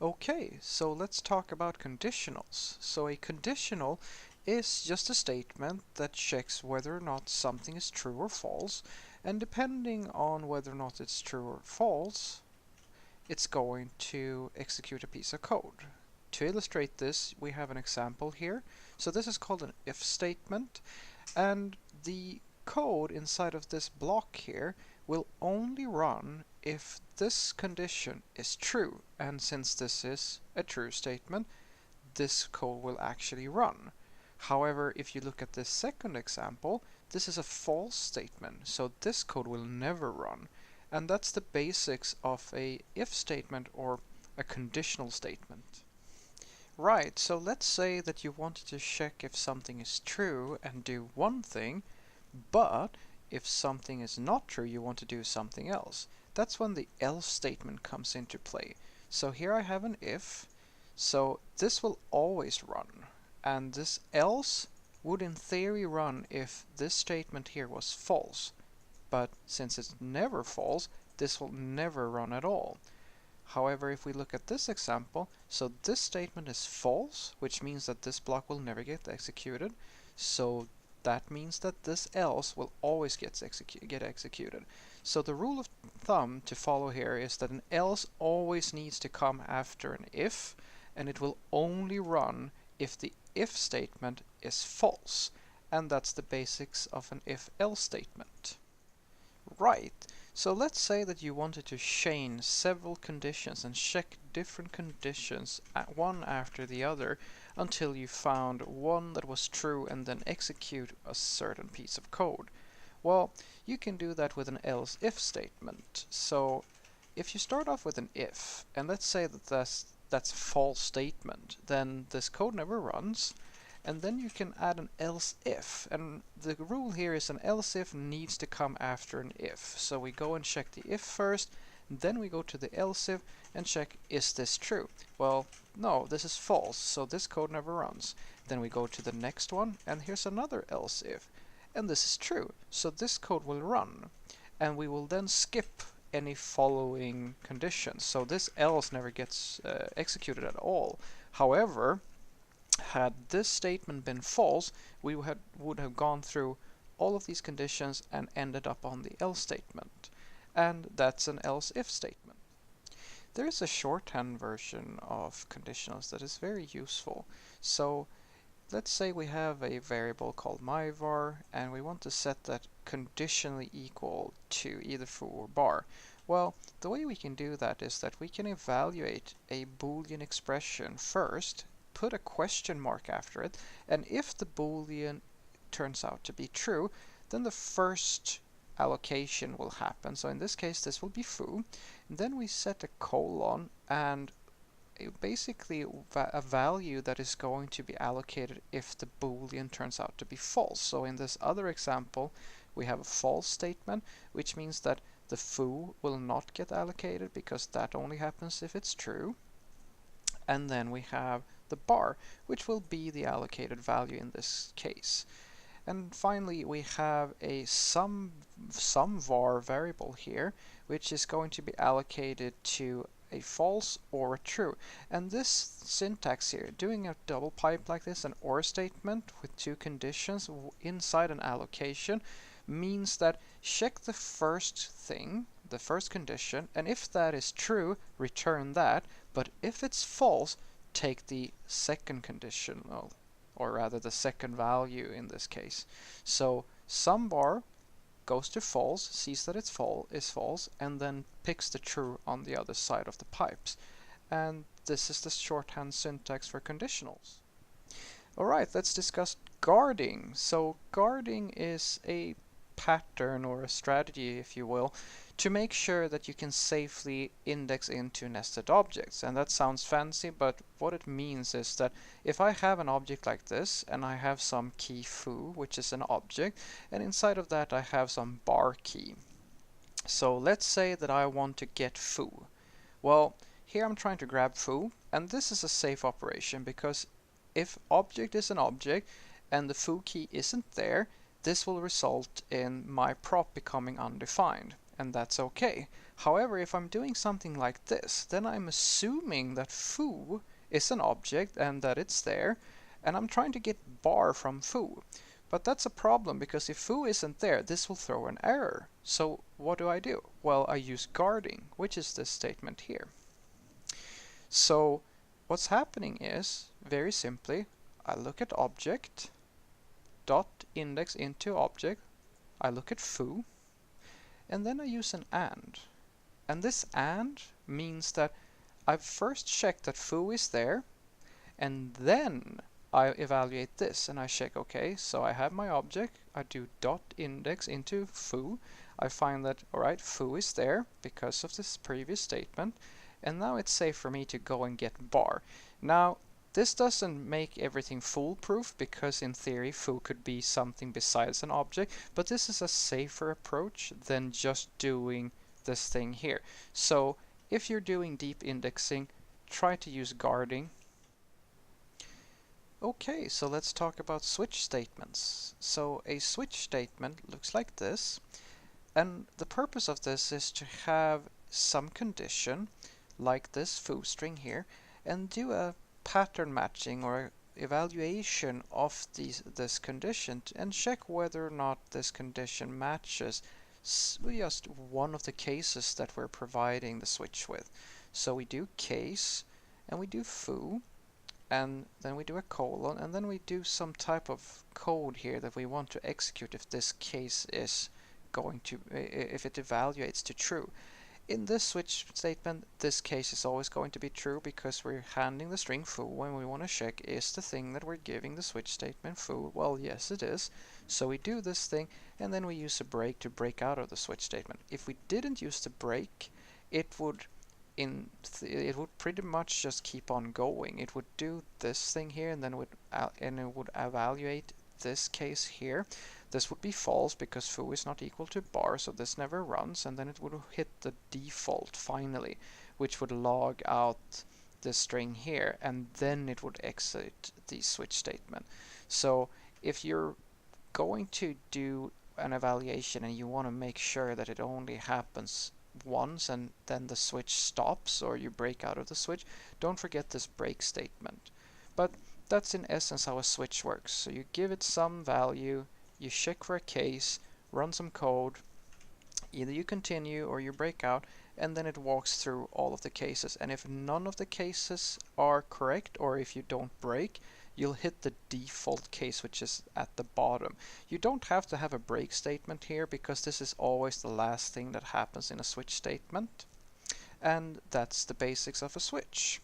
Okay, so let's talk about conditionals. So a conditional is just a statement that checks whether or not something is true or false, and depending on whether or not it's true or false, it's going to execute a piece of code. To illustrate this, we have an example here. So this is called an if statement, and the code inside of this block here will only run if this condition is true, and since this is a true statement, this code will actually run. However, if you look at this second example, this is a false statement, so this code will never run. And that's the basics of a if statement or a conditional statement. Right, so let's say that you wanted to check if something is true and do one thing, but if something is not true, you want to do something else. That's when the else statement comes into play. So here I have an if, so this will always run, and this else would in theory run if this statement here was false. But since it's never false, this will never run at all. However, if we look at this example, so this statement is false, which means that this block will never get executed. So that means that this else will always get executed. So the rule of thumb to follow here is that an else always needs to come after an if, and it will only run if the if statement is false. And that's the basics of an if-else statement. Right, so let's say that you wanted to chain several conditions and check different conditions one after the other until you found one that was true and then execute a certain piece of code. Well, you can do that with an else-if statement. So if you start off with an if, and let's say that that's a false statement, then this code never runs. And then you can add an else if, and the rule here is an else if needs to come after an if. So we go and check the if first, then we go to the else if and check, is this true? Well, no, this is false, so this code never runs. Then we go to the next one, and here's another else if, and this is true, so this code will run. And we will then skip any following conditions, so this else never gets executed at all. However, had this statement been false, we would have gone through all of these conditions and ended up on the else statement. And that's an else if statement. There is a shorthand version of conditionals that is very useful. So let's say we have a variable called myvar and we want to set that conditionally equal to either foo or bar. Well, the way we can do that is that we can evaluate a Boolean expression first, put a question mark after it, and if the Boolean turns out to be true, then the first allocation will happen. So in this case, this will be foo. And then we set a colon and basically a value that is going to be allocated if the Boolean turns out to be false. So in this other example, we have a false statement, which means that the foo will not get allocated because that only happens if it's true. And then we have the bar, which will be the allocated value in this case. And finally, we have a sum var variable here, which is going to be allocated to a false or a true. And this syntax here, doing a double pipe like this, an OR statement with two conditions inside an allocation, means that check the first thing, the first condition, and if that is true, return that, but if it's false, take the second conditional, or rather the second value in this case. So sum var goes to false, sees that it's false, and then picks the true on the other side of the pipes. And this is the shorthand syntax for conditionals. Alright, let's discuss guarding. So guarding is a pattern or a strategy, if you will, to make sure that you can safely index into nested objects. And that sounds fancy, but what it means is that if I have an object like this and I have some key foo, which is an object, and inside of that I have some bar key. So let's say that I want to get foo. Well, here I'm trying to grab foo, and this is a safe operation because if object is an object and the foo key isn't there, this will result in my prop becoming undefined. and that's okay. However, if I'm doing something like this, then I'm assuming that foo is an object and that it's there, and I'm trying to get bar from foo. But that's a problem because if foo isn't there, this will throw an error. So what do? Well, I use guarding, which is this statement here. So what's happening is, very simply, I look at object, dot index into object, I look at foo, and then I use an and. And this and means that I've first checked that foo is there, and then I evaluate this and I check, okay, so I have my object, I do dot index into foo, I find that, alright, foo is there because of this previous statement, and now it's safe for me to go and get bar. Now, this doesn't make everything foolproof because in theory foo could be something besides an object, but this is a safer approach than just doing this thing here. So if you're doing deep indexing, try to use guarding. Okay, so let's talk about switch statements. So a switch statement looks like this, and the purpose of this is to have some condition, like this foo string here, and do a pattern matching or evaluation of this condition and check whether or not this condition matches just one of the cases that we're providing the switch with. So we do case, and we do foo, and then we do a colon, and then we do some type of code here that we want to execute if this case is going to, if it evaluates to true. In this switch statement, this case is always going to be true because we're handing the string foo when we want to check, is the thing that we're giving the switch statement foo? Well, yes it is. So we do this thing, and then we use a break to break out of the switch statement. If we didn't use the break, it would pretty much just keep on going. It would do this thing here, and then it would evaluate this case here. This would be false because foo is not equal to bar, so this never runs, and then it would hit the default finally, which would log out this string here, and then it would exit the switch statement. So if you're going to do an evaluation and you want to make sure that it only happens once and then the switch stops or you break out of the switch, don't forget this break statement. But that's in essence how a switch works. So you give it some value, you check for a case, run some code, either you continue or you break out, and then it walks through all of the cases. And if none of the cases are correct, or if you don't break, you'll hit the default case, which is at the bottom. You don't have to have a break statement here because this is always the last thing that happens in a switch statement. And that's the basics of a switch.